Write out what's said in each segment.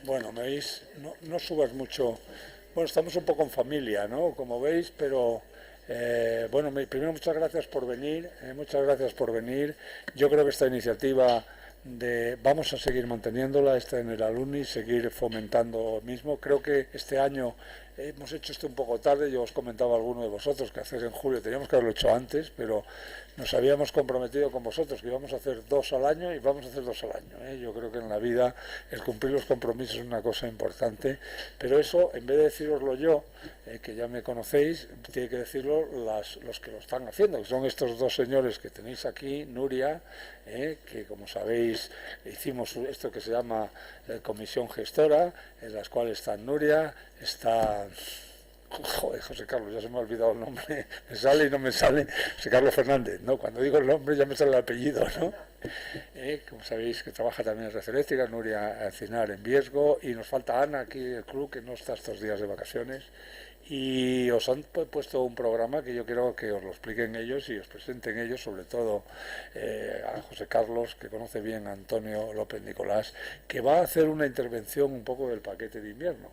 Bueno, me veis, no subas mucho. Bueno, estamos un poco en familia, ¿no? Como veis, pero bueno, primero muchas gracias por venir, muchas gracias por venir. Yo creo que esta iniciativa vamos a seguir manteniéndola, esta en el Alumni, seguir fomentando mismo. Creo que este año hemos hecho esto un poco tarde. Yo os comentaba a alguno de vosotros que hacer en julio teníamos que haberlo hecho antes, pero nos habíamos comprometido con vosotros que íbamos a hacer 2 al año y vamos a hacer 2 al año. Yo creo que en la vida el cumplir los compromisos es una cosa importante, pero eso, en vez de decíroslo yo, que ya me conocéis, tiene que decirlo los que lo están haciendo, que son estos 2 señores que tenéis aquí, Nuria, que como sabéis hicimos esto que se llama comisión gestora, en las cuales está Nuria, está... Joder, José Carlos, ya se me ha olvidado el nombre, me sale y no me sale, José Carlos Fernández, ¿no? Cuando digo el nombre ya me sale el apellido, ¿no? Como sabéis, que trabaja también en Red Eléctrica, Nuria Encinar en Viesgo, y nos falta Ana aquí del club, que no está estos días de vacaciones, y os han puesto un programa que yo quiero que os lo expliquen ellos y os presenten ellos, sobre todo a José Carlos, que conoce bien a Antonio López Nicolás, que va a hacer una intervención un poco del paquete de invierno,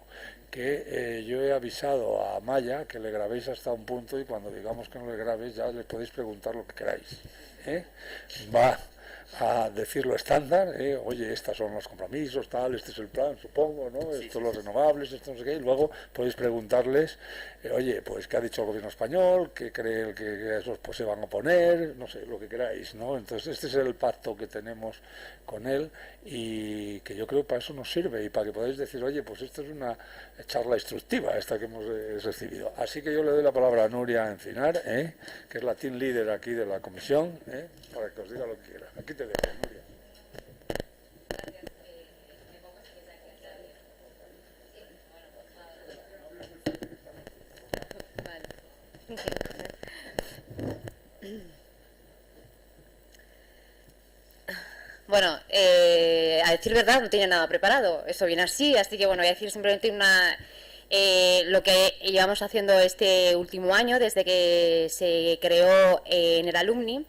que yo he avisado a Maya que le grabéis hasta un punto y cuando digamos que no le grabéis ya le podéis preguntar lo que queráis. Va a decirlo estándar, oye, estos son los compromisos, tal, este es el plan, supongo, ¿no? Sí, estos los renovables, esto no sé qué, y luego podéis preguntarles, oye, pues qué ha dicho el gobierno español, qué cree que esos pues se van a poner, no sé, lo que queráis, ¿no? Entonces este es el pacto que tenemos con él y que yo creo que para eso nos sirve y para que podáis decir, oye, pues esto es una charla instructiva esta que hemos recibido. Así que yo le doy la palabra a Nuria Encinar, que es la team leader aquí de la comisión, para que os diga lo que quiera. Aquí te dejo, Nuria. Bueno, a decir verdad, no tenía nada preparado. Eso viene así que bueno, voy a decir simplemente lo que llevamos haciendo este último año, desde que se creó en el Alumni.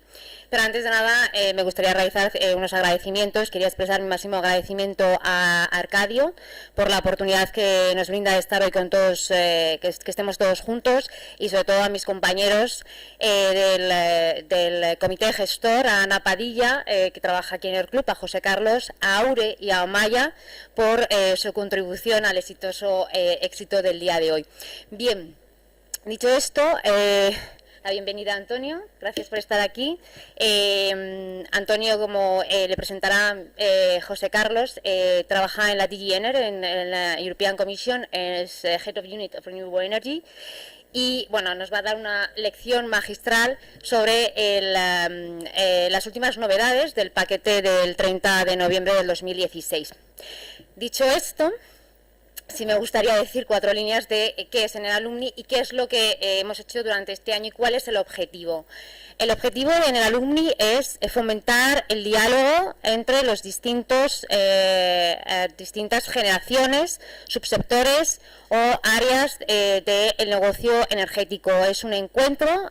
Pero antes de nada me gustaría realizar unos agradecimientos. Quería expresar mi máximo agradecimiento a Arcadio por la oportunidad que nos brinda de estar hoy con todos, que estemos todos juntos, y sobre todo a mis compañeros del comité gestor, a Ana Padilla, que trabaja aquí en el club, a José Carlos, a Aure y a Omaya por su contribución al exitoso éxito del día de hoy. Bien, dicho esto, la bienvenida a Antonio, gracias por estar aquí. Antonio, como le presentará José Carlos, trabaja en la DG Ener, en la European Commission, es Head of Unit of Renewable Energy, y bueno, nos va a dar una lección magistral sobre las últimas novedades del paquete del 30 de noviembre del 2016. Dicho esto, sí me gustaría decir 4 líneas de qué es en el Alumni y qué es lo que hemos hecho durante este año y cuál es el objetivo. El objetivo en el Alumni es fomentar el diálogo entre los distintas generaciones, subsectores o áreas del negocio energético. Es un encuentro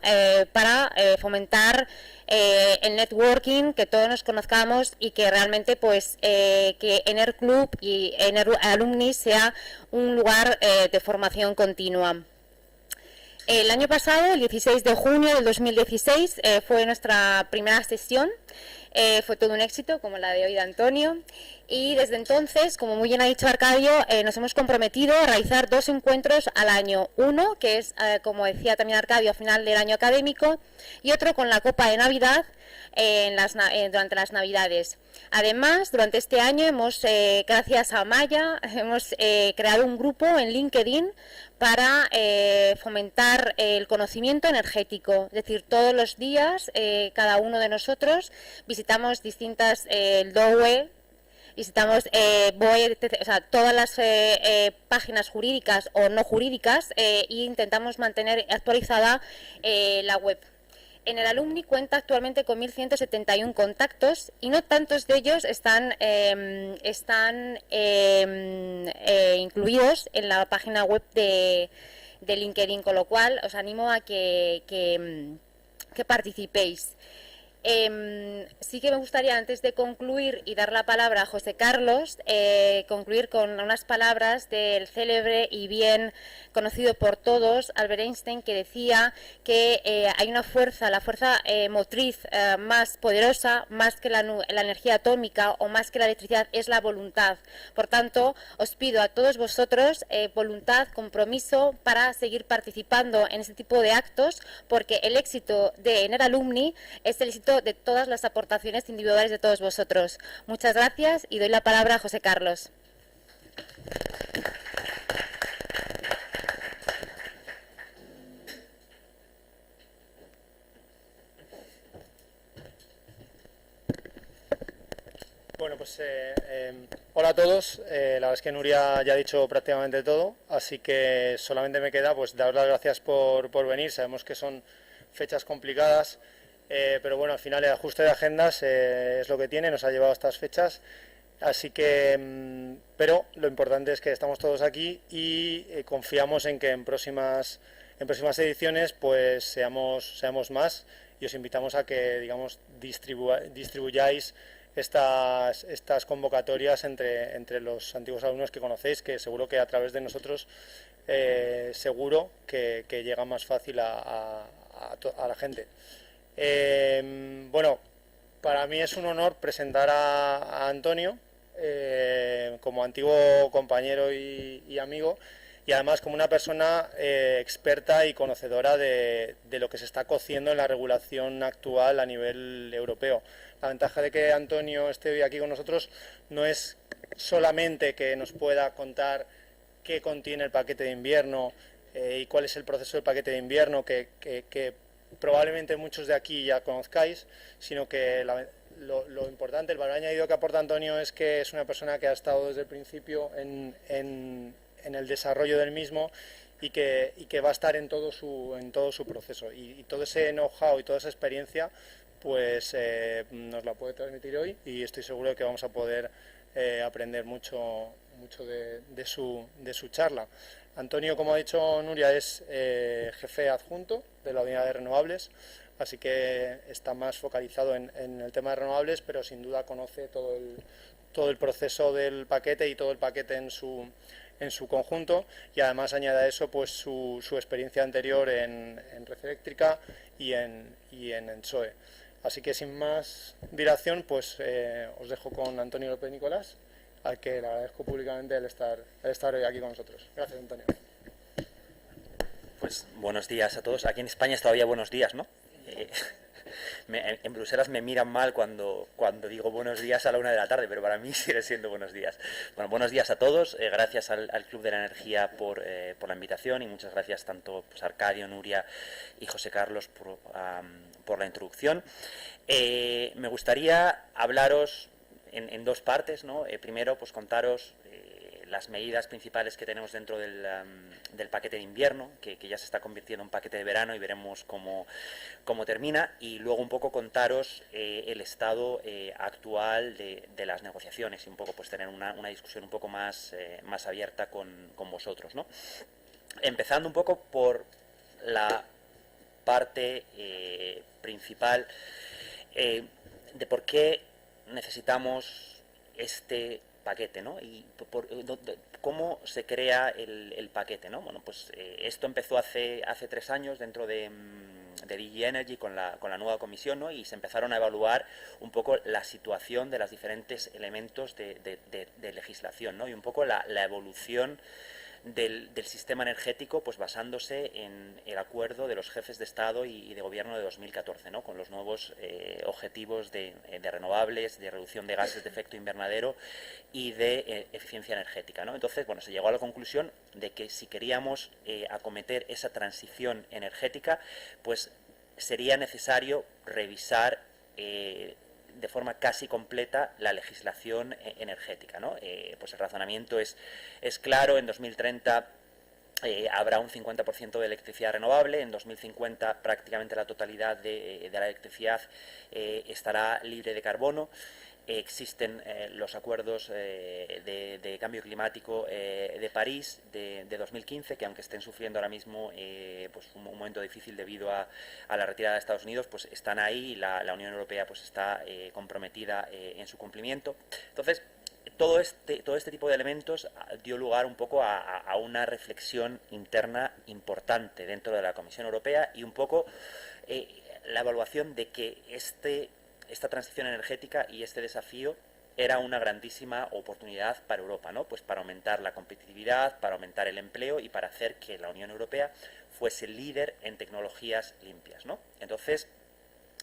para fomentar el networking, que todos nos conozcamos y que realmente pues que Ener Club y Ener Alumni sea un lugar de formación continua. El año pasado, el 16 de junio del 2016, fue nuestra primera sesión. Fue todo un éxito, como la de hoy de Antonio, y desde entonces, como muy bien ha dicho Arcadio, nos hemos comprometido a realizar 2 encuentros al año. Uno, que es, como decía también Arcadio, a final del año académico, y otro con la Copa de Navidad durante las Navidades. Además, durante este año gracias a Maya, hemos creado un grupo en LinkedIn para fomentar el conocimiento energético. Es decir, todos los días, cada uno de nosotros visitamos el DOE, visitamos BOE, o sea, todas las páginas jurídicas o no jurídicas e intentamos mantener actualizada la web. En el Alumni cuenta actualmente con 1.171 contactos y no tantos de ellos están incluidos en la página web de LinkedIn, con lo cual os animo a que participéis. Sí que me gustaría, antes de concluir y dar la palabra a José Carlos, concluir con unas palabras del célebre y bien conocido por todos, Albert Einstein, que decía que hay una fuerza, la fuerza motriz más poderosa, más que la energía atómica o más que la electricidad, es la voluntad. Por tanto, os pido a todos vosotros voluntad, compromiso para seguir participando en este tipo de actos, porque el éxito de Ener Alumni es el éxito de todas las aportaciones individuales de todos vosotros. Muchas gracias y doy la palabra a José Carlos. Bueno, pues hola a todos. La verdad es que Nuria ya ha dicho prácticamente todo, así que solamente me queda pues daros las gracias por venir. Sabemos que son fechas complicadas, pero bueno, al final el ajuste de agendas es lo que tiene, nos ha llevado a estas fechas. Así que, pero lo importante es que estamos todos aquí y confiamos en que en próximas ediciones pues seamos más, y os invitamos a que, digamos, distribuyáis estas convocatorias entre los antiguos alumnos que conocéis, que seguro que a través de nosotros seguro que llega más fácil a la gente. Bueno, para mí es un honor presentar a Antonio como antiguo compañero y amigo, y además como una persona experta y conocedora de lo que se está cociendo en la regulación actual a nivel europeo. La ventaja de que Antonio esté hoy aquí con nosotros no es solamente que nos pueda contar qué contiene el paquete de invierno y cuál es el proceso del paquete de invierno, que probablemente muchos de aquí ya conozcáis, sino que lo importante, el valor añadido que aporta Antonio es que es una persona que ha estado desde el principio en el desarrollo del mismo y que va a estar en todo su proceso, y todo ese know-how y toda esa experiencia pues nos la puede transmitir hoy, y estoy seguro de que vamos a poder aprender mucho de su charla. Antonio, como ha dicho Nuria, es jefe adjunto de la unidad de renovables, así que está más focalizado en el tema de renovables, pero sin duda conoce todo el proceso del paquete y todo el paquete en su conjunto, y además añade a eso pues su experiencia anterior en red eléctrica y en ENSOE. Así que sin más dilación, pues os dejo con Antonio López Nicolás, al que le agradezco públicamente el estar hoy aquí con nosotros. Gracias, Antonio. Pues buenos días a todos. Aquí en España es todavía buenos días, ¿no? En Bruselas me miran mal cuando digo buenos días a la 1 de la tarde, pero para mí sigue siendo buenos días. Bueno, buenos días a todos. Gracias al Club de la Energía por la invitación, y muchas gracias tanto pues, a Arcadio, Nuria y José Carlos por la introducción. Me gustaría hablaros en dos partes, ¿no? Primero, pues contaros las medidas principales que tenemos dentro del paquete de invierno, que ya se está convirtiendo en paquete de verano, y veremos cómo termina, y luego un poco contaros el estado actual de las negociaciones, y un poco pues tener una discusión un poco más abierta con vosotros, ¿no? Empezando un poco por la parte principal de por qué necesitamos este paquete, ¿no? Y cómo se crea el paquete, ¿no? Bueno, pues esto empezó hace 3 años dentro de DG Energy con la nueva comisión, ¿no? Y se empezaron a evaluar un poco la situación de los diferentes elementos de legislación, ¿no? Y un poco la evolución del sistema energético, pues basándose en el acuerdo de los jefes de Estado y de Gobierno de 2014, ¿no? Con los nuevos objetivos de renovables, de reducción de gases de efecto invernadero y de eficiencia energética, ¿no? Entonces, bueno, se llegó a la conclusión de que si queríamos acometer esa transición energética, pues sería necesario revisar de forma casi completa la legislación energética, ¿no? Pues el razonamiento es claro. En 2030 habrá un 50% de electricidad renovable, en 2050 prácticamente la totalidad de la electricidad estará libre de carbono, Existen los acuerdos de cambio climático de París de 2015, que aunque estén sufriendo ahora mismo pues un momento difícil debido a la retirada de Estados Unidos, pues están ahí y la Unión Europea pues está comprometida en su cumplimiento. Entonces, todo este tipo de elementos dio lugar un poco a una reflexión interna importante dentro de la Comisión Europea y un poco la evaluación de que esta transición energética y este desafío era una grandísima oportunidad para Europa, ¿no? Pues para aumentar la competitividad, para aumentar el empleo y para hacer que la Unión Europea fuese líder en tecnologías limpias, ¿no? Entonces,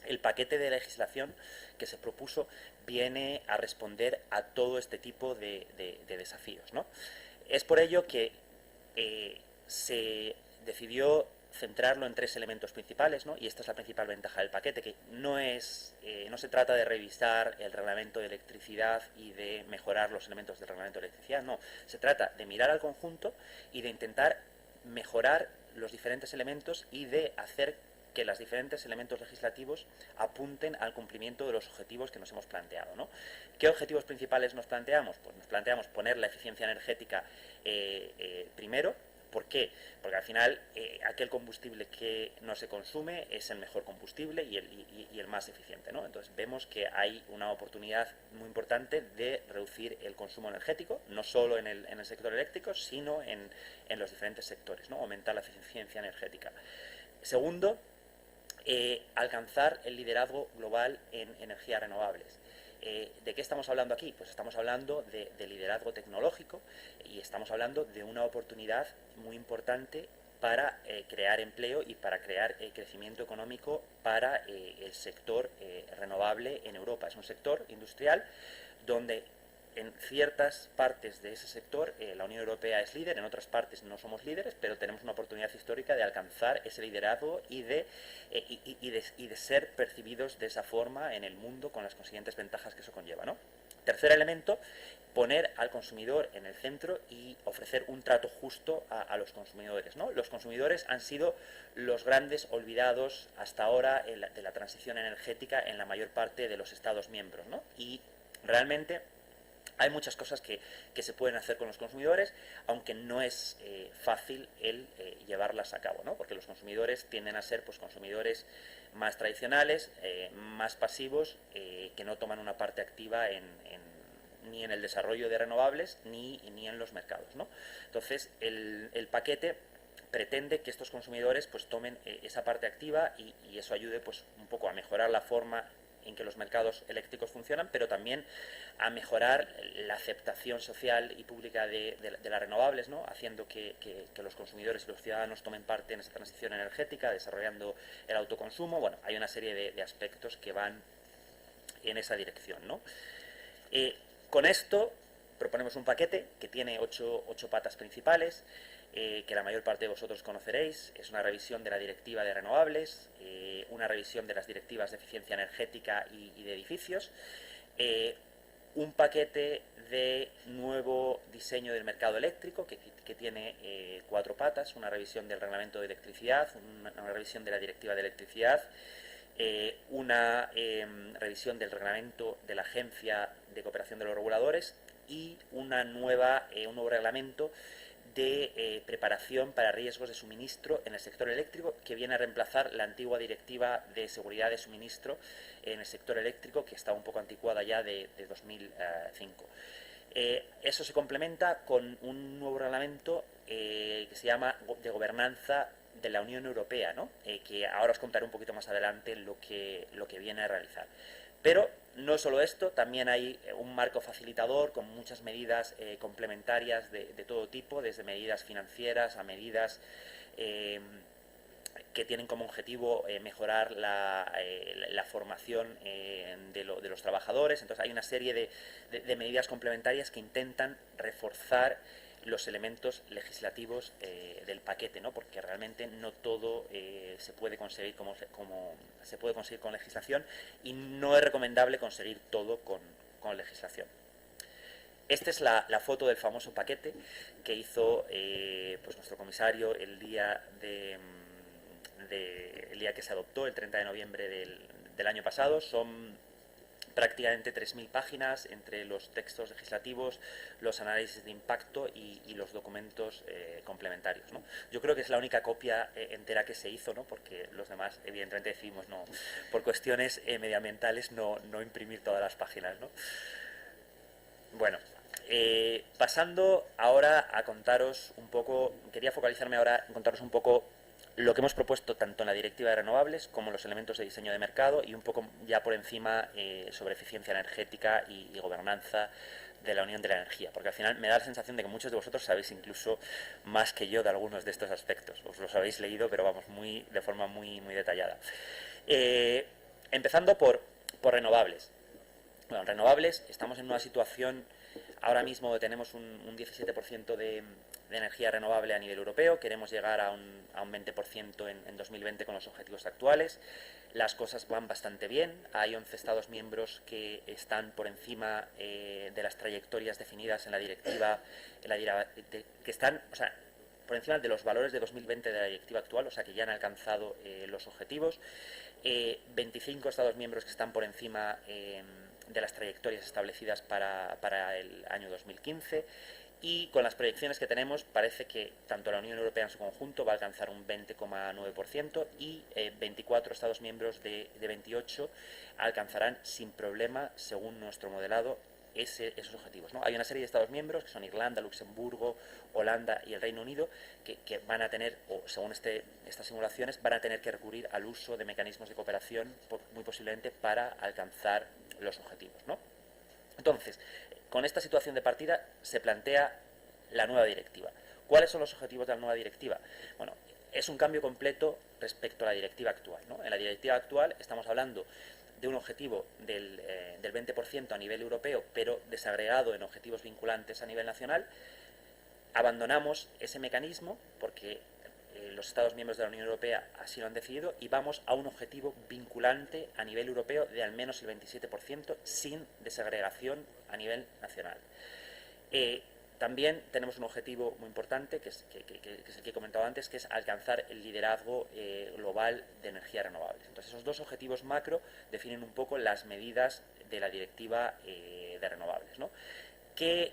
el paquete de legislación que se propuso viene a responder a todo este tipo de desafíos, ¿no? Es por ello que se decidió centrarlo en 3 elementos principales, ¿no? Y esta es la principal ventaja del paquete, que no se trata de revisar el reglamento de electricidad y de mejorar los elementos del reglamento de electricidad, no, se trata de mirar al conjunto y de intentar mejorar los diferentes elementos y de hacer que los diferentes elementos legislativos apunten al cumplimiento de los objetivos que nos hemos planteado, ¿no? ¿Qué objetivos principales nos planteamos? Pues nos planteamos poner la eficiencia energética primero. ¿Por qué? Porque al final aquel combustible que no se consume es el mejor combustible y el más eficiente, ¿no? Entonces vemos que hay una oportunidad muy importante de reducir el consumo energético, no solo en el sector eléctrico, sino en los diferentes sectores, ¿no? Aumentar la eficiencia energética. Segundo, alcanzar el liderazgo global en energías renovables. ¿De qué estamos hablando aquí? Pues estamos hablando de liderazgo tecnológico y estamos hablando de una oportunidad muy importante para crear empleo y para crear crecimiento económico para el sector renovable en Europa. Es un sector industrial donde en ciertas partes de ese sector la Unión Europea es líder, en otras partes no somos líderes, pero tenemos una oportunidad histórica de alcanzar ese liderazgo y de ser percibidos de esa forma en el mundo con las consiguientes ventajas que eso conlleva, ¿no? Tercer elemento, poner al consumidor en el centro y ofrecer un trato justo a los consumidores, ¿no? Los consumidores han sido los grandes olvidados hasta ahora de la transición energética en la mayor parte de los Estados miembros, ¿no? Y realmente hay muchas cosas que se pueden hacer con los consumidores, aunque no es fácil el llevarlas a cabo, ¿no? Porque los consumidores tienden a ser pues consumidores más tradicionales, más pasivos, que no toman una parte activa ni en el desarrollo de renovables ni en los mercados, ¿no? Entonces, el paquete pretende que estos consumidores pues tomen esa parte activa y eso ayude pues un poco a mejorar la forma en que los mercados eléctricos funcionan, pero también a mejorar la aceptación social y pública de las renovables, ¿no? Haciendo que los consumidores y los ciudadanos tomen parte en esa transición energética, desarrollando el autoconsumo. Bueno, hay una serie de aspectos que van en esa dirección, ¿no? Con esto proponemos un paquete que tiene 8 patas principales, que la mayor parte de vosotros conoceréis. Es una revisión de la directiva de renovables, una revisión de las directivas de eficiencia energética y de edificios, un paquete de nuevo diseño del mercado eléctrico que tiene 4 patas, una revisión del reglamento de electricidad, una revisión de la directiva de electricidad, una revisión del reglamento de la Agencia de Cooperación de los Reguladores y un nuevo reglamento de preparación para riesgos de suministro en el sector eléctrico, que viene a reemplazar la antigua directiva de seguridad de suministro en el sector eléctrico, que está un poco anticuada ya de 2005. Eso se complementa con un nuevo reglamento que se llama de gobernanza de la Unión Europea, ¿no? Que ahora os contaré un poquito más adelante lo que viene a realizar. Pero no solo esto, también hay un marco facilitador con muchas medidas complementarias de todo tipo, desde medidas financieras a medidas que tienen como objetivo mejorar la formación de los trabajadores. Entonces hay una serie de medidas complementarias que intentan reforzar los elementos legislativos del paquete, ¿no? Porque realmente no todo se puede conseguir como se puede conseguir con legislación, y no es recomendable conseguir todo con legislación. Esta es la foto del famoso paquete que hizo pues nuestro comisario el día que se adoptó, el 30 de noviembre del año pasado. Son prácticamente 3.000 páginas entre los textos legislativos, los análisis de impacto y los documentos complementarios, ¿no? Yo creo que es la única copia entera que se hizo, ¿no? Porque los demás, evidentemente, decidimos no, por cuestiones medioambientales no imprimir todas las páginas, ¿no? Bueno, pasando ahora a contaros un poco, quería focalizarme ahora en contaros un poco lo que hemos propuesto tanto en la Directiva de Renovables como los elementos de diseño de mercado y un poco ya por encima sobre eficiencia energética y gobernanza de la Unión de la Energía, porque al final me da la sensación de que muchos de vosotros sabéis incluso más que yo de algunos de estos aspectos. Os los habéis leído, pero vamos, de forma muy detallada. Empezando por renovables. Bueno, en renovables estamos en una situación, ahora mismo tenemos un 17% de energía renovable a nivel europeo, queremos llegar a un 20% en 2020 con los objetivos actuales. Las cosas van bastante bien, hay 11 Estados miembros que están por encima de las trayectorias definidas en la directiva, que están, o sea, por encima de los valores de 2020 de la directiva actual, o sea que ya han alcanzado los objetivos. 25 Estados miembros que están por encima de las trayectorias establecidas para el año 2015, y con las proyecciones que tenemos parece que tanto la Unión Europea en su conjunto va a alcanzar un 20,9% y 24 Estados miembros de 28 alcanzarán sin problema, según nuestro modelado, esos objetivos, ¿no? Hay una serie de Estados miembros que son Irlanda, Luxemburgo, Holanda y el Reino Unido que van a tener, o según estas simulaciones, van a tener que recurrir al uso de mecanismos de cooperación muy posiblemente para alcanzar los objetivos, ¿no? Entonces, con esta situación de partida se plantea la nueva directiva. ¿Cuáles son los objetivos de la nueva directiva? Bueno, es un cambio completo respecto a la directiva actual, ¿no? En la directiva actual estamos hablando de un objetivo del 20% a nivel europeo, pero desagregado en objetivos vinculantes a nivel nacional. Abandonamos ese mecanismo porque los Estados miembros de la Unión Europea así lo han decidido y vamos a un objetivo vinculante a nivel europeo de al menos el 27% sin desagregación a nivel nacional. También tenemos un objetivo muy importante, que es el que he comentado antes, que es alcanzar el liderazgo global de energías renovables. Entonces, esos dos objetivos macro definen un poco las medidas de la directiva de renovables, ¿no? ¿Qué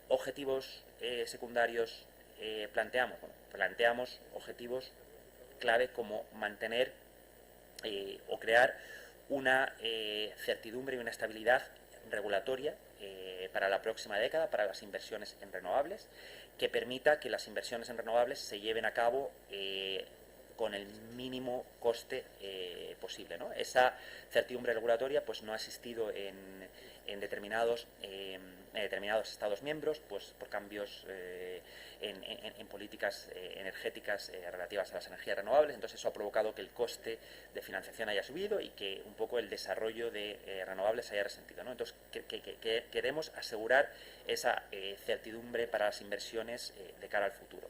objetivos secundarios planteamos? Bueno, planteamos objetivos clave como mantener o crear una certidumbre y una estabilidad regulatoria para la próxima década, para las inversiones en renovables, que permita que las inversiones en renovables se lleven a cabo con el mínimo coste posible, ¿no? Esa certidumbre regulatoria pues no ha existido en determinados Estados miembros, pues por cambios en políticas energéticas relativas a las energías renovables. Entonces eso ha provocado que el coste de financiación haya subido y que un poco el desarrollo de renovables haya resentido, ¿no? Entonces que queremos asegurar esa certidumbre para las inversiones de cara al futuro.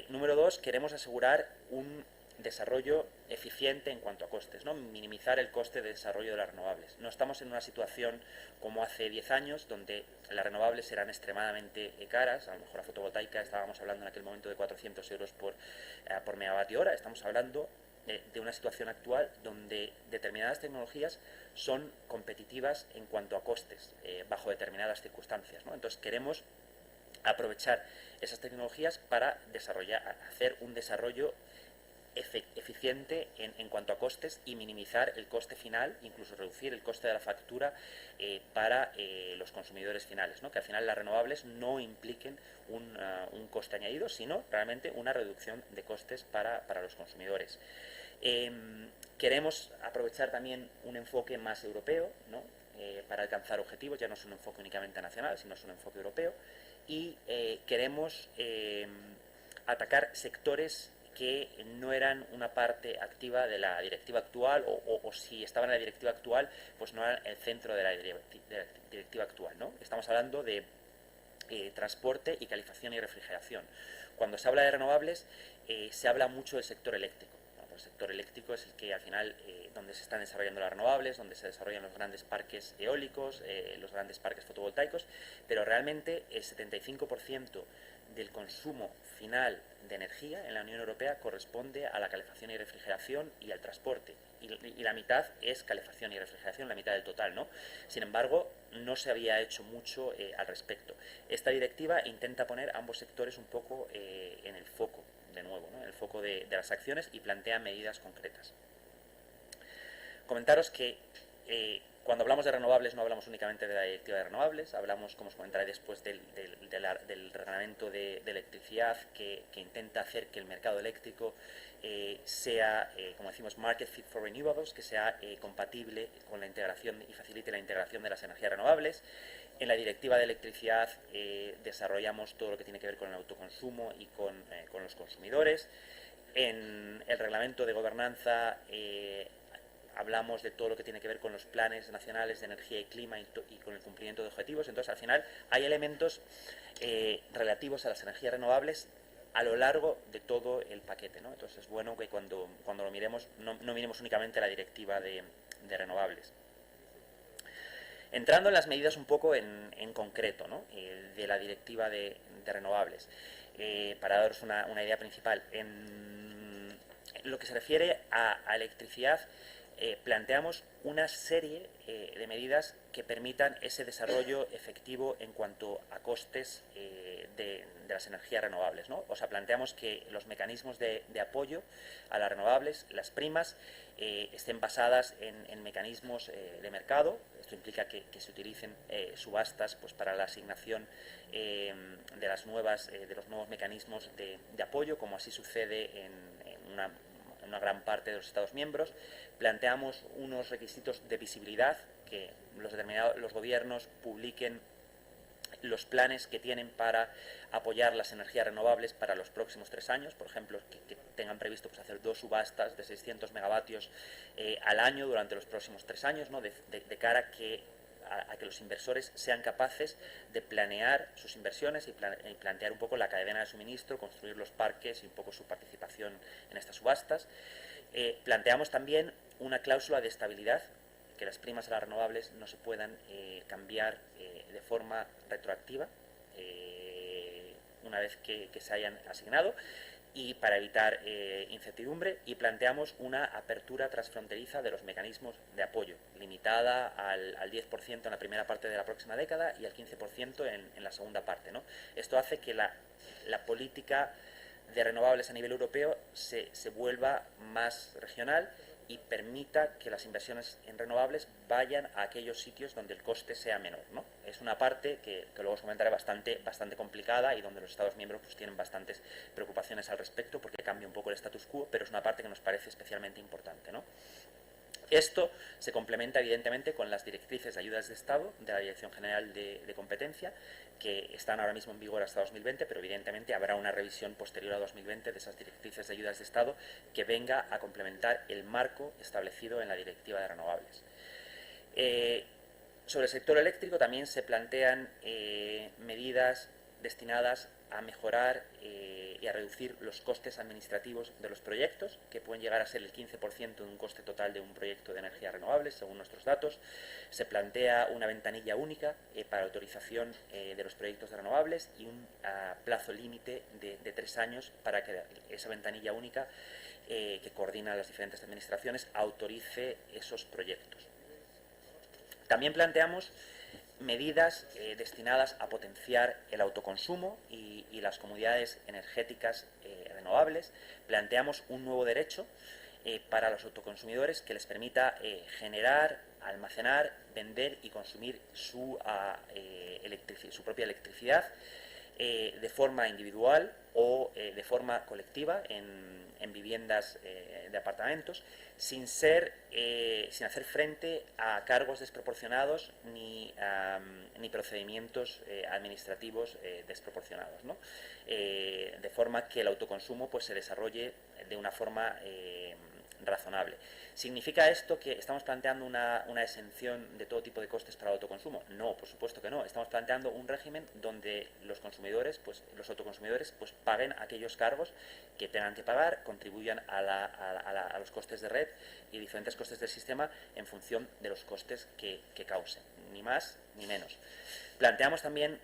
Número 2, queremos asegurar un desarrollo eficiente en cuanto a costes, ¿no? Minimizar el coste de desarrollo de las renovables. No estamos en una situación como hace 10 años, donde las renovables eran extremadamente caras. A lo mejor la fotovoltaica estábamos hablando en aquel momento de 400 euros por megavatio hora. Estamos hablando de una situación actual donde determinadas tecnologías son competitivas en cuanto a costes bajo determinadas circunstancias, ¿no? Entonces queremos aprovechar esas tecnologías para hacer un desarrollo eficiente en cuanto a costes y minimizar el coste final, incluso reducir el coste de la factura para los consumidores finales, ¿no? Que al final las renovables no impliquen un coste añadido, sino realmente una reducción de costes para los consumidores. Queremos aprovechar también un enfoque más europeo, ¿no? Para alcanzar objetivos. Ya no es un enfoque únicamente nacional, sino es un enfoque europeo, y queremos atacar sectores que no eran una parte activa de la directiva actual o si estaban en la directiva actual, pues no eran el centro de la directiva actual, ¿no? Estamos hablando de transporte y calefacción y refrigeración. Cuando se habla de renovables, se habla mucho del sector eléctrico. El sector eléctrico es el que al final donde se están desarrollando las renovables, donde se desarrollan los grandes parques eólicos, los grandes parques fotovoltaicos, pero realmente el 75% del consumo final de energía en la Unión Europea corresponde a la calefacción y refrigeración y al transporte. Y la mitad es calefacción y refrigeración, la mitad del total, ¿no? Sin embargo, no se había hecho mucho al respecto. Esta directiva intenta poner ambos sectores un poco en el foco, de nuevo, ¿no? En el foco de las acciones, y plantea medidas concretas. Comentaros que cuando hablamos de renovables no hablamos únicamente de la directiva de renovables, hablamos, como os comentaré después, del reglamento de electricidad que intenta hacer que el mercado eléctrico sea, como decimos, market fit for renewables, que sea compatible con la integración y facilite la integración de las energías renovables. En la directiva de electricidad desarrollamos todo lo que tiene que ver con el autoconsumo y con los consumidores. En el reglamento de gobernanza hablamos de todo lo que tiene que ver con los planes nacionales de energía y clima y con el cumplimiento de objetivos. Entonces, al final, hay elementos relativos a las energías renovables a lo largo de todo el paquete, ¿no? Entonces, es bueno que cuando lo miremos, no miremos únicamente la directiva de renovables. Entrando en las medidas un poco en concreto, ¿no? De la directiva de renovables, para daros una idea principal. En lo que se refiere a electricidad, planteamos una serie de medidas que permitan ese desarrollo efectivo en cuanto a costes de las energías renovables, ¿no? O sea, planteamos que los mecanismos de apoyo a las renovables, las primas, estén basadas en mecanismos de mercado. Esto implica que se utilicen subastas, pues, para la asignación de los nuevos mecanismos de apoyo, como así sucede en una gran parte de los Estados miembros. Planteamos unos requisitos de visibilidad, que los gobiernos publiquen los planes que tienen para apoyar las energías renovables para los próximos 3 años, por ejemplo, que tengan previsto, pues, hacer 2 subastas de 600 megavatios al año durante los próximos 3 años, ¿no? de cara a que los inversores sean capaces de planear sus inversiones y plantear un poco la cadena de suministro, construir los parques y un poco su participación en estas subastas. Planteamos también una cláusula de estabilidad, que las primas a las renovables no se puedan cambiar de forma retroactiva una vez que se hayan asignado, y para evitar incertidumbre. Y planteamos una apertura transfronteriza de los mecanismos de apoyo, limitada al 10% en la primera parte de la próxima década y al 15% en la segunda parte, ¿no? Esto hace que la política de renovables a nivel europeo se vuelva más regional y permita que las inversiones en renovables vayan a aquellos sitios donde el coste sea menor, ¿no? Es una parte que luego os comentaré bastante complicada, y donde los Estados miembros, pues, tienen bastantes preocupaciones al respecto, porque cambia un poco el status quo, pero es una parte que nos parece especialmente importante, ¿no? Esto se complementa evidentemente con las directrices de ayudas de Estado de la Dirección General de Competencia, que están ahora mismo en vigor hasta 2020, pero evidentemente habrá una revisión posterior a 2020 de esas directrices de ayudas de Estado que venga a complementar el marco establecido en la Directiva de Renovables. Sobre el sector eléctrico también se plantean medidas destinadas a mejorar y a reducir los costes administrativos de los proyectos, que pueden llegar a ser el 15% de un coste total de un proyecto de energías renovables, según nuestros datos. Se plantea una ventanilla única para autorización de los proyectos de renovables y un plazo límite de 3 años para que esa ventanilla única, que coordina las diferentes administraciones, autorice esos proyectos. También planteamos medidas destinadas a potenciar el autoconsumo y las comunidades energéticas renovables. Planteamos un nuevo derecho para los autoconsumidores que les permita generar, almacenar, vender y consumir su propia electricidad de forma individual o de forma colectiva en viviendas de apartamentos, sin hacer frente a cargos desproporcionados ni procedimientos administrativos desproporcionados, ¿no? De forma que el autoconsumo, pues, se desarrolle de una forma razonable. ¿Significa esto que estamos planteando una exención de todo tipo de costes para el autoconsumo? No, por supuesto que no. Estamos planteando un régimen donde los autoconsumidores, pues, paguen aquellos cargos que tengan que pagar, contribuyan a los costes de red y diferentes costes del sistema en función de los costes que causen, ni más ni menos. Planteamos también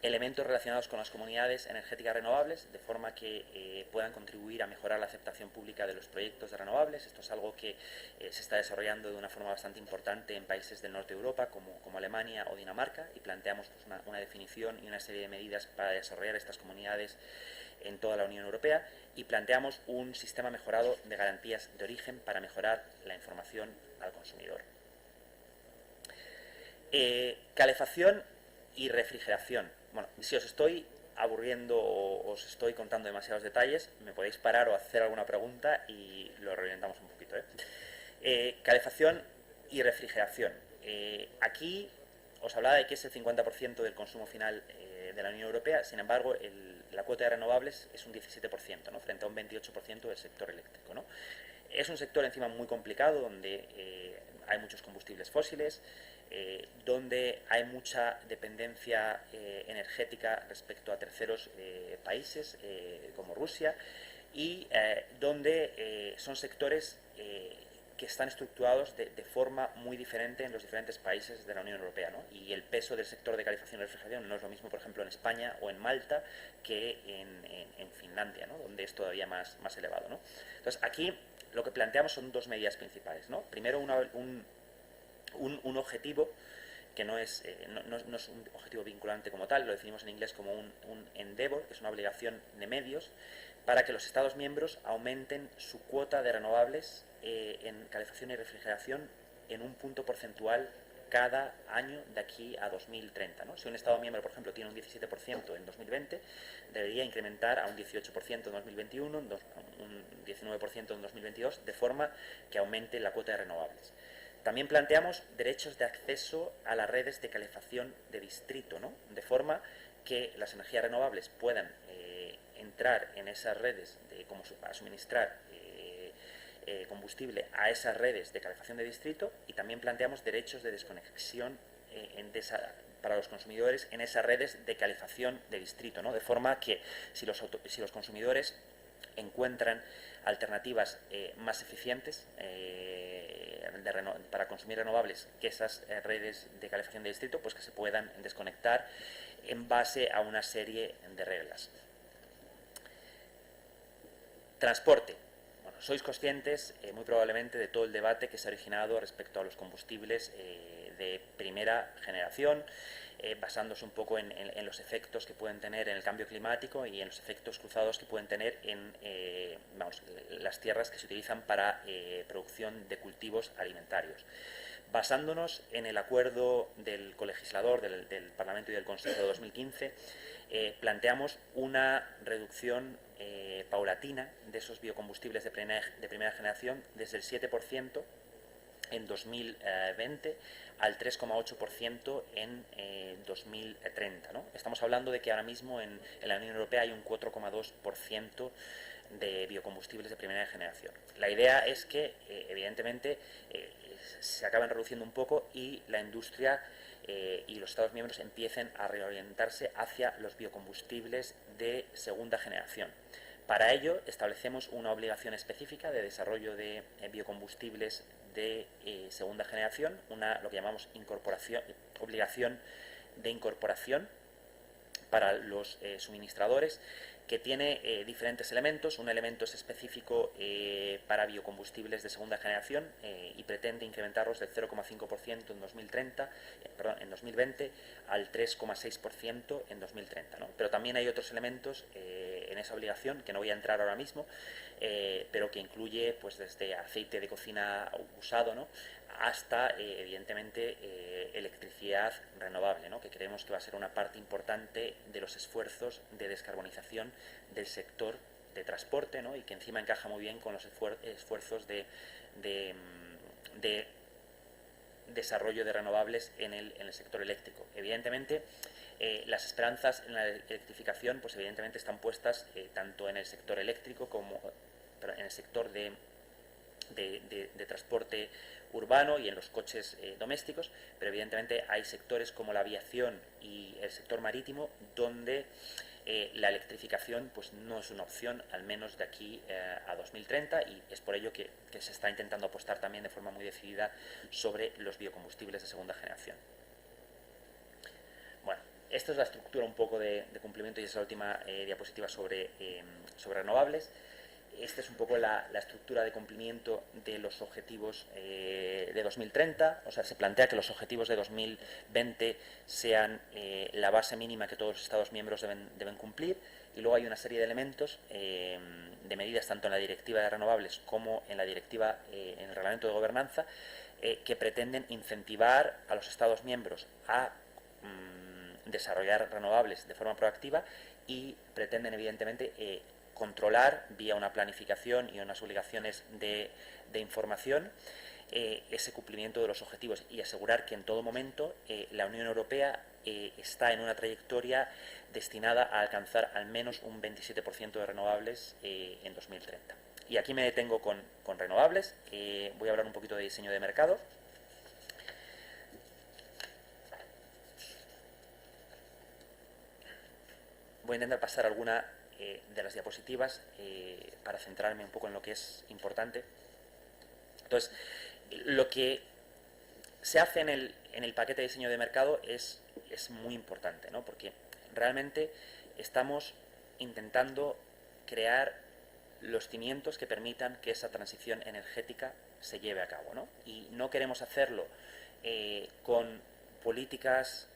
elementos relacionados con las comunidades energéticas renovables, de forma que puedan contribuir a mejorar la aceptación pública de los proyectos de renovables. Esto es algo que se está desarrollando de una forma bastante importante en países del norte de Europa, como Alemania o Dinamarca, y planteamos pues, una definición y una serie de medidas para desarrollar estas comunidades en toda la Unión Europea, y planteamos un sistema mejorado de garantías de origen para mejorar la información al consumidor. Calefacción y refrigeración. Bueno, si os estoy aburriendo o os estoy contando demasiados detalles, me podéis parar o hacer alguna pregunta y lo reorientamos un poquito. Calefacción y refrigeración. Aquí os hablaba de que es el 50% del consumo final de la Unión Europea, sin embargo, la cuota de renovables es un 17%, ¿no? Frente a un 28% del sector eléctrico, ¿no? Es un sector encima muy complicado, donde hay muchos combustibles fósiles, donde hay mucha dependencia energética respecto a terceros países como Rusia, y donde son sectores que están estructurados de forma muy diferente en los diferentes países de la Unión Europea, ¿no? Y el peso del sector de calefacción y refrigeración no es lo mismo, por ejemplo, en España o en Malta que en Finlandia, ¿no? Donde es todavía más elevado, ¿no? Entonces, aquí lo que planteamos son dos medidas principales, ¿no? Primero, un objetivo que no es un objetivo vinculante como tal, lo definimos en inglés como un endeavor, que es una obligación de medios, para que los Estados miembros aumenten su cuota de renovables en calefacción y refrigeración en un punto porcentual cada año de aquí a 2030, ¿no? Si un Estado miembro, por ejemplo, tiene un 17% en 2020, debería incrementar a un 18% en 2021, un 19% en 2022, de forma que aumente la cuota de renovables. También planteamos derechos de acceso a las redes de calefacción de distrito, ¿no? De forma que las energías renovables puedan entrar en esas redes para suministrar combustible a esas redes de calefacción de distrito, y también planteamos derechos de desconexión para los consumidores en esas redes de calefacción de distrito, ¿no? De forma que si los consumidores encuentran alternativas más eficientes para consumir renovables que esas redes de calefacción de distrito, pues que se puedan desconectar en base a una serie de reglas. Transporte. Bueno, sois conscientes muy probablemente de todo el debate que se ha originado respecto a los combustibles de primera generación, basándose un poco en los efectos que pueden tener en el cambio climático y en los efectos cruzados que pueden tener en las tierras que se utilizan para producción de cultivos alimentarios. Basándonos en el acuerdo del colegislador del Parlamento y del Consejo de 2015, planteamos una reducción paulatina de esos biocombustibles de primera generación desde el 7% en 2020 al 3,8% en 2030, ¿no? Estamos hablando de que ahora mismo en la Unión Europea hay un 4,2% de biocombustibles de primera generación. La idea es que, evidentemente, se acaben reduciendo un poco y la industria y los Estados miembros empiecen a reorientarse hacia los biocombustibles de segunda generación. Para ello, establecemos una obligación específica de desarrollo de biocombustibles de segunda generación, lo que llamamos obligación de incorporación para los suministradores, que tiene diferentes elementos. Un elemento es específico para biocombustibles de segunda generación y pretende incrementarlos del 0,5% en 2020 al 3,6% en 2030, ¿no? Pero también hay otros elementos en esa obligación que no voy a entrar ahora mismo, pero que incluye pues desde aceite de cocina usado, ¿no?, hasta evidentemente electricidad renovable, ¿no?, que creemos que va a ser una parte importante de los esfuerzos de descarbonización del sector de transporte, ¿no?, y que encima encaja muy bien con los esfuerzos de desarrollo de renovables en el sector eléctrico. Evidentemente, las esperanzas en la electrificación, pues evidentemente están puestas tanto en el sector eléctrico como en el sector de transporte urbano y en los coches domésticos, pero evidentemente hay sectores como la aviación y el sector marítimo donde la electrificación pues no es una opción, al menos de aquí a 2030, y es por ello que se está intentando apostar también de forma muy decidida sobre los biocombustibles de segunda generación. Bueno, esta es la estructura un poco de cumplimiento y esa es la última diapositiva sobre renovables. Esta es un poco la estructura de cumplimiento de los objetivos de 2030. O sea, se plantea que los objetivos de 2020 sean la base mínima que todos los Estados miembros deben cumplir. Y luego hay una serie de elementos de medidas, tanto en la Directiva de Renovables como en la Directiva, en el Reglamento de Gobernanza, que pretenden incentivar a los Estados miembros a desarrollar renovables de forma proactiva y pretenden, evidentemente, controlar vía una planificación y unas obligaciones de información ese cumplimiento de los objetivos y asegurar que en todo momento la Unión Europea está en una trayectoria destinada a alcanzar al menos un 27% de renovables en 2030. Y aquí me detengo con renovables. Voy a hablar un poquito de diseño de mercado. Voy a intentar pasar alguna de las diapositivas para centrarme un poco en lo que es importante. Entonces, lo que se hace en el paquete de diseño de mercado es muy importante, ¿no? Porque realmente estamos intentando crear los cimientos que permitan que esa transición energética se lleve a cabo, ¿no? Y no queremos hacerlo con políticas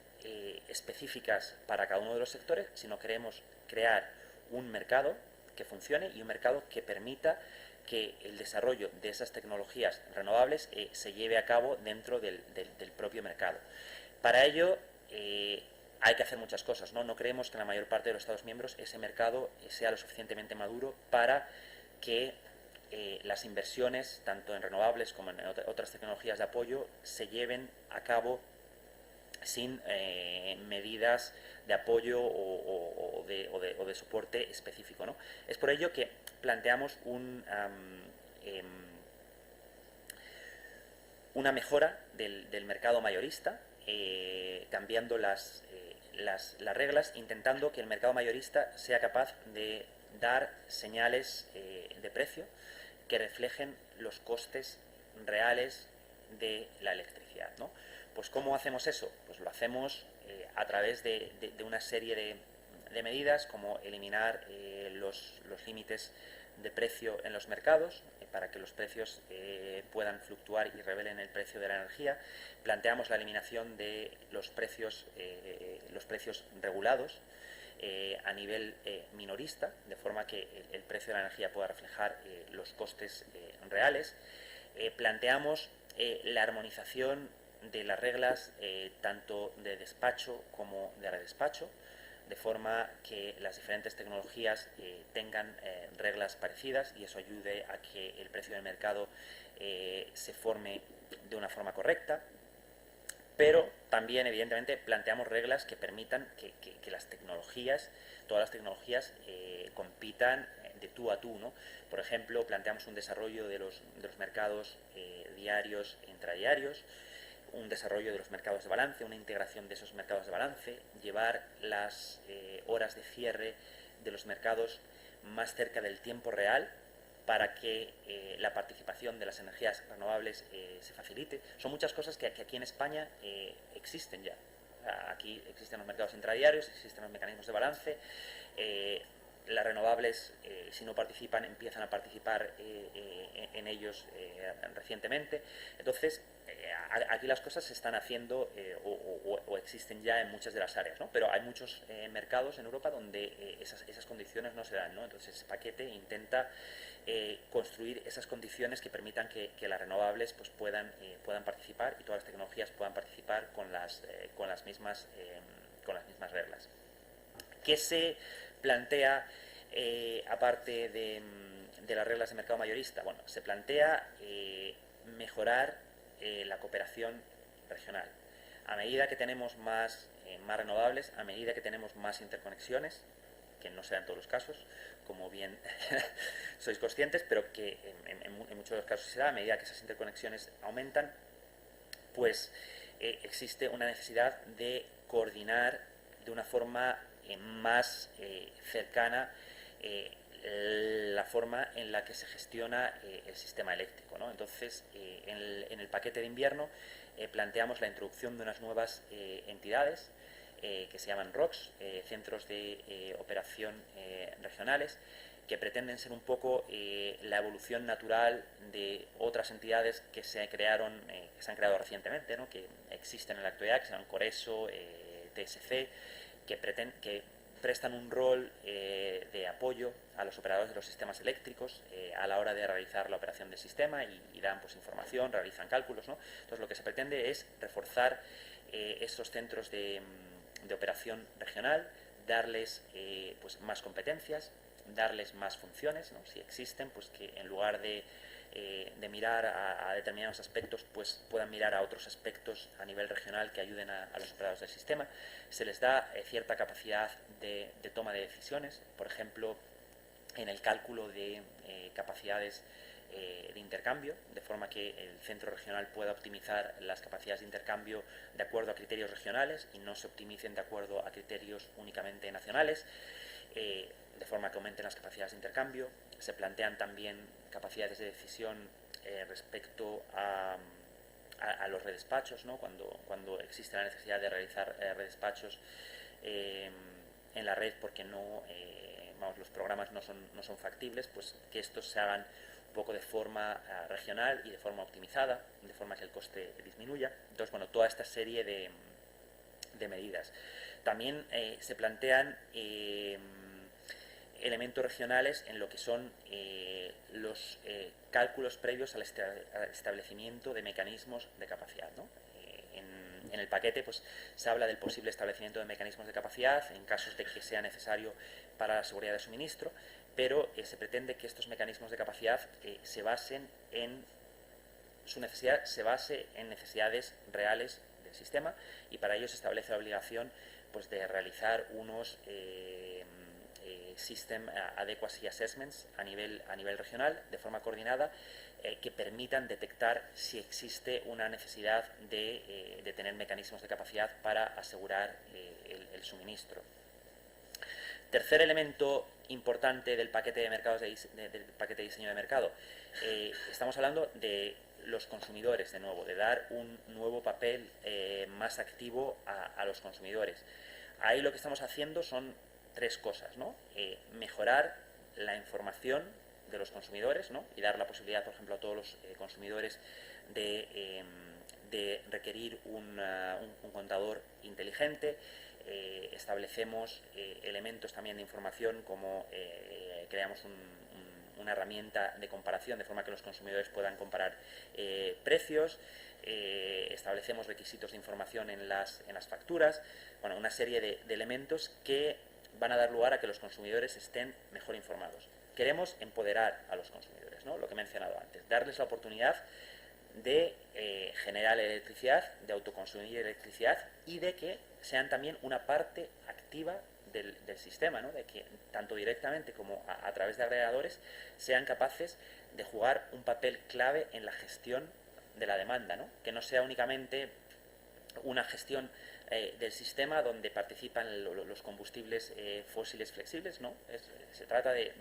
específicas para cada uno de los sectores, sino queremos crear un mercado que funcione y un mercado que permita que el desarrollo de esas tecnologías renovables se lleve a cabo dentro del propio mercado. Para ello hay que hacer muchas cosas, ¿no? No creemos que en la mayor parte de los Estados miembros ese mercado sea lo suficientemente maduro para que las inversiones, tanto en renovables como en otras tecnologías de apoyo, se lleven a cabo sin medidas de apoyo o de soporte específico, ¿no? Es por ello que planteamos una mejora del mercado mayorista, cambiando las reglas, intentando que el mercado mayorista sea capaz de dar señales de precio que reflejen los costes reales de la electricidad, ¿no? Pues ¿cómo hacemos eso? Pues lo hacemos a través de una serie de medidas, como eliminar los límites de precio en los mercados, para que los precios puedan fluctuar y revelen el precio de la energía. Planteamos la eliminación de los precios regulados a nivel minorista, de forma que el precio de la energía pueda reflejar los costes reales. Planteamos la armonización de las reglas tanto de despacho como de redespacho, de forma que las diferentes tecnologías tengan reglas parecidas y eso ayude a que el precio del mercado se forme de una forma correcta. Pero también, evidentemente, planteamos reglas que permitan que las tecnologías, todas las tecnologías, compitan de tú a tú, ¿no? Por ejemplo, planteamos un desarrollo de los mercados diarios e intradiarios, un desarrollo de los mercados de balance, una integración de esos mercados de balance, llevar las horas de cierre de los mercados más cerca del tiempo real para que la participación de las energías renovables se facilite. Son muchas cosas que aquí en España existen ya. Aquí existen los mercados intradiarios, existen los mecanismos de balance. Las renovables, si no participan, empiezan a participar en ellos recientemente. Entonces, aquí las cosas se están haciendo o existen ya en muchas de las áreas, ¿no? Pero hay muchos mercados en Europa donde esas condiciones no se dan, ¿no? Entonces, ese paquete intenta construir esas condiciones que permitan que las renovables pues puedan participar y todas las tecnologías puedan participar con las mismas reglas. ¿Qué se plantea aparte de las reglas de mercado mayorista? Bueno, se plantea mejorar la cooperación regional. A medida que tenemos más renovables, a medida que tenemos más interconexiones, que no se da en todos los casos, como bien sois conscientes, pero que en muchos de los casos se da, a medida que esas interconexiones aumentan, pues existe una necesidad de coordinar de una forma más cercana la forma en la que se gestiona el sistema eléctrico, ¿no? Entonces, en el paquete de invierno planteamos la introducción de unas nuevas entidades que se llaman ROCs, Centros de Operación Regionales, que pretenden ser un poco la evolución natural de otras entidades que se crearon, que se han creado recientemente, ¿no? Que existen en la actualidad, que se llaman Coreso, TSC, que prestan un rol de apoyo a los operadores de los sistemas eléctricos a la hora de realizar la operación del sistema y dan pues información, realizan cálculos, ¿no? Entonces lo que se pretende es reforzar estos centros de operación regional, darles pues más competencias, darles más funciones, ¿no? Si existen, pues que en lugar de mirar a determinados aspectos, pues puedan mirar a otros aspectos a nivel regional que ayuden a los operadores del sistema. Se les da cierta capacidad de toma de decisiones, por ejemplo, en el cálculo de capacidades de intercambio, de forma que el centro regional pueda optimizar las capacidades de intercambio de acuerdo a criterios regionales y no se optimicen de acuerdo a criterios únicamente nacionales, de forma que aumenten las capacidades de intercambio. Se plantean también capacidades de decisión respecto a los redespachos, ¿no? Cuando existe la necesidad de realizar redespachos en la red porque los programas no son factibles, pues que estos se hagan un poco de forma regional y de forma optimizada, de forma que el coste disminuya. Entonces, bueno, toda esta serie de medidas. También se plantean elementos regionales en lo que son los cálculos previos al establecimiento de mecanismos de capacidad, ¿no? En el paquete pues se habla del posible establecimiento de mecanismos de capacidad en casos de que sea necesario para la seguridad de suministro, pero se pretende que estos mecanismos de capacidad se base en necesidades reales del sistema, y para ello se establece la obligación pues de realizar unos System Adequacy Assessments a nivel regional de forma coordinada, que permitan detectar si existe una necesidad de tener mecanismos de capacidad para asegurar el suministro. Tercer elemento importante del paquete de mercados del paquete de diseño de mercado, estamos hablando de los consumidores, de nuevo, de dar un nuevo papel más activo a los consumidores. Ahí lo que estamos haciendo son tres cosas, ¿no? Mejorar la información de los consumidores, ¿no? Y dar la posibilidad, por ejemplo, a todos los consumidores de requerir un contador inteligente. Establecemos elementos también de información, como creamos una herramienta de comparación de forma que los consumidores puedan comparar precios. Establecemos requisitos de información en las facturas. Bueno, una serie de elementos que van a dar lugar a que los consumidores estén mejor informados. Queremos empoderar a los consumidores, ¿no? Lo que he mencionado antes, darles la oportunidad de generar electricidad, de autoconsumir electricidad y de que sean también una parte activa del sistema, ¿no? De que tanto directamente como a través de agregadores sean capaces de jugar un papel clave en la gestión de la demanda, ¿no? Que no sea únicamente una gestión del sistema donde participan los combustibles fósiles flexibles, ¿no? Se trata de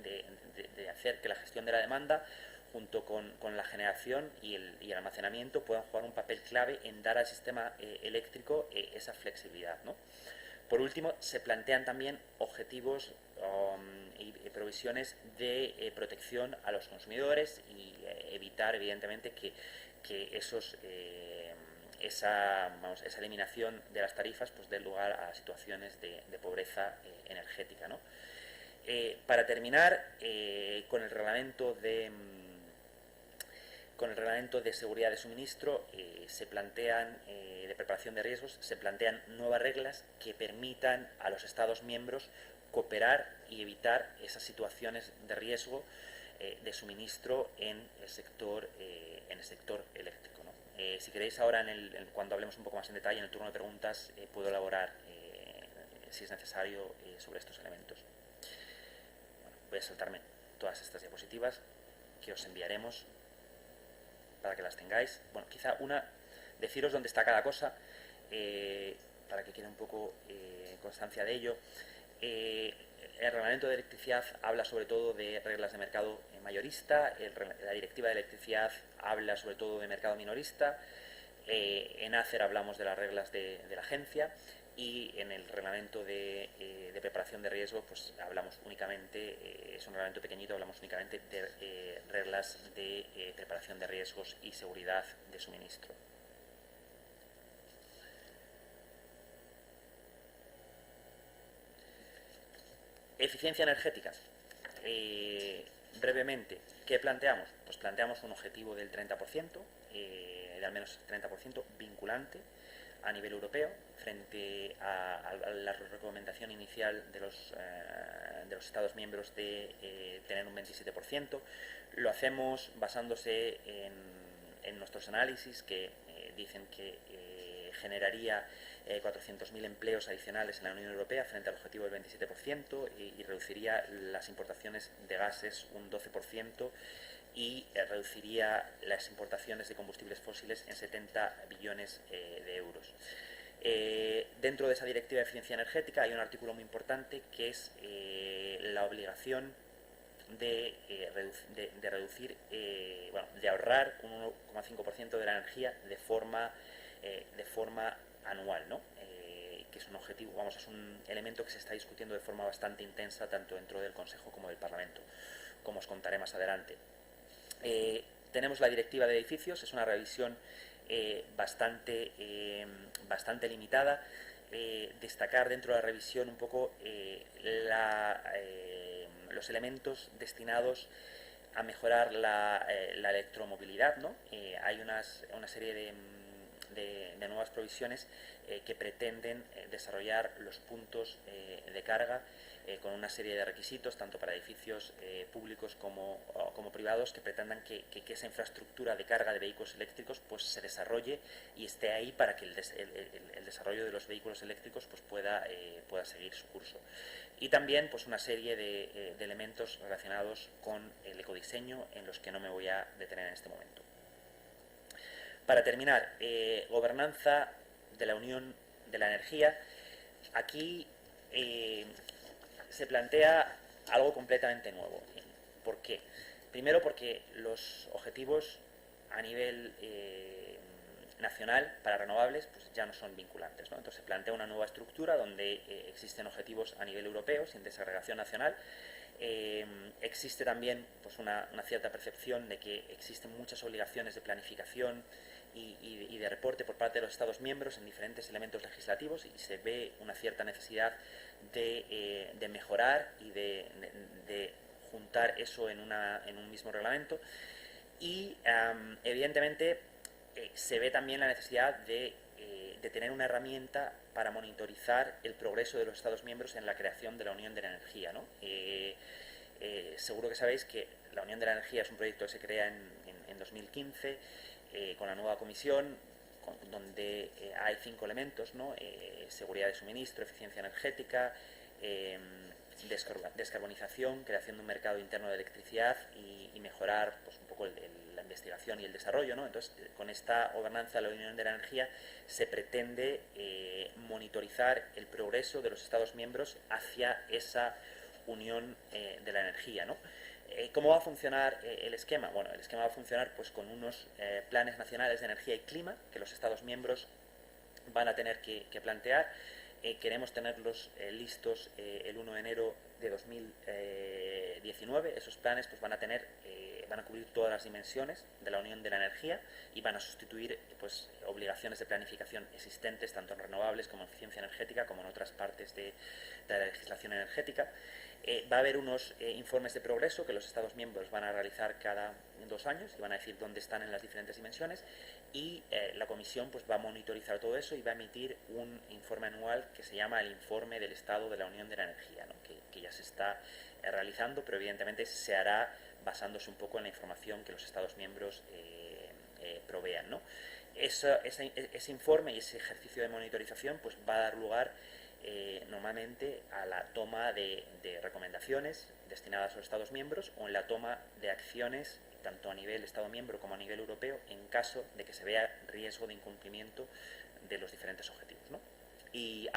hacer que la gestión de la demanda junto con la generación y el almacenamiento puedan jugar un papel clave en dar al sistema eléctrico esa flexibilidad, ¿no? Por último, se plantean también objetivos y provisiones de protección a los consumidores y evitar, evidentemente, que esa eliminación de las tarifas pues dé lugar a situaciones de pobreza energética, ¿no? Para terminar, con el reglamento de seguridad de suministro se plantean, de preparación de riesgos, se plantean nuevas reglas que permitan a los Estados miembros cooperar y evitar esas situaciones de riesgo de suministro en el sector eléctrico, ¿no? Si queréis ahora, cuando hablemos un poco más en detalle en el turno de preguntas, puedo elaborar, si es necesario, sobre estos elementos. Bueno, voy a saltarme todas estas diapositivas que os enviaremos para que las tengáis. Bueno, quizá deciros dónde está cada cosa, para que quede un poco constancia de ello. El reglamento de electricidad habla sobre todo de reglas de mercado mayorista, la directiva de electricidad habla sobre todo de mercado minorista, en ACER hablamos de las reglas de la agencia, y en el reglamento de preparación de riesgo pues hablamos únicamente, es un reglamento pequeñito, hablamos únicamente de reglas de preparación de riesgos y seguridad de suministro. Eficiencia energética. Brevemente, ¿qué planteamos? Pues planteamos un objetivo del 30%, de al menos 30% vinculante a nivel europeo, frente a la recomendación inicial de los Estados miembros de tener un 27%. Lo hacemos basándose en nuestros análisis que dicen que generaría 400.000 empleos adicionales en la Unión Europea frente al objetivo del 27% y reduciría las importaciones de gases un 12% y reduciría las importaciones de combustibles fósiles en 70 billones de euros. Dentro de esa directiva de eficiencia energética hay un artículo muy importante que es la obligación de reducir, de ahorrar un 1,5% de la energía de forma anual, ¿no? Que es un objetivo, es un elemento que se está discutiendo de forma bastante intensa tanto dentro del Consejo como del Parlamento, como os contaré más adelante. Tenemos la directiva de edificios, es una revisión bastante limitada. Destacar dentro de la revisión un poco los elementos destinados a mejorar la electromovilidad, ¿no? Hay una serie de nuevas provisiones que pretenden desarrollar los puntos de carga con una serie de requisitos, tanto para edificios públicos como privados, que pretendan que esa infraestructura de carga de vehículos eléctricos pues se desarrolle y esté ahí para que el desarrollo de los vehículos eléctricos pues pueda seguir su curso. Y también pues una serie de elementos relacionados con el ecodiseño en los que no me voy a detener en este momento. Para terminar, gobernanza de la Unión de la Energía. Aquí se plantea algo completamente nuevo. ¿Por qué? Primero porque los objetivos a nivel nacional para renovables pues ya no son vinculantes, ¿no? Entonces se plantea una nueva estructura donde existen objetivos a nivel europeo sin desagregación nacional. Existe también pues una cierta percepción de que existen muchas obligaciones de planificación y de reporte por parte de los Estados miembros en diferentes elementos legislativos y se ve una cierta necesidad de mejorar y de juntar eso en un mismo reglamento y evidentemente se ve también la necesidad de tener una herramienta para monitorizar el progreso de los Estados miembros en la creación de la Unión de la Energía, ¿no? Seguro que sabéis que la Unión de la Energía es un proyecto que se crea en 2015 con la nueva comisión, donde hay 5 elementos, ¿no? Seguridad de suministro, eficiencia energética, descarbonización, creación de un mercado interno de electricidad y mejorar pues, un poco la investigación y el desarrollo, ¿no? Entonces, con esta gobernanza de la Unión de la Energía se pretende monitorizar el progreso de los Estados miembros hacia esa Unión de la Energía, ¿no? ¿Cómo va a funcionar el esquema? Bueno, el esquema va a funcionar pues con unos planes nacionales de energía y clima que los Estados miembros van a tener que plantear. Queremos tenerlos listos el 1 de enero de 2019. Esos planes pues van a cubrir todas las dimensiones de la Unión de la Energía y van a sustituir pues obligaciones de planificación existentes tanto en renovables como en eficiencia energética como en otras partes de la legislación energética. Va a haber unos informes de progreso que los Estados miembros van a realizar cada 2 años y van a decir dónde están en las diferentes dimensiones y la Comisión pues va a monitorizar todo eso y va a emitir un informe anual que se llama el Informe del Estado de la Unión de la Energía, ¿no? que ya se está realizando, pero evidentemente se hará basándose un poco en la información que los Estados miembros provean, ¿no? Ese informe y ese ejercicio de monitorización pues va a dar lugar normalmente a la toma de recomendaciones destinadas a los Estados miembros o en la toma de acciones tanto a nivel Estado miembro como a nivel europeo en caso de que se vea riesgo de incumplimiento de los diferentes objetivos, ¿no? Y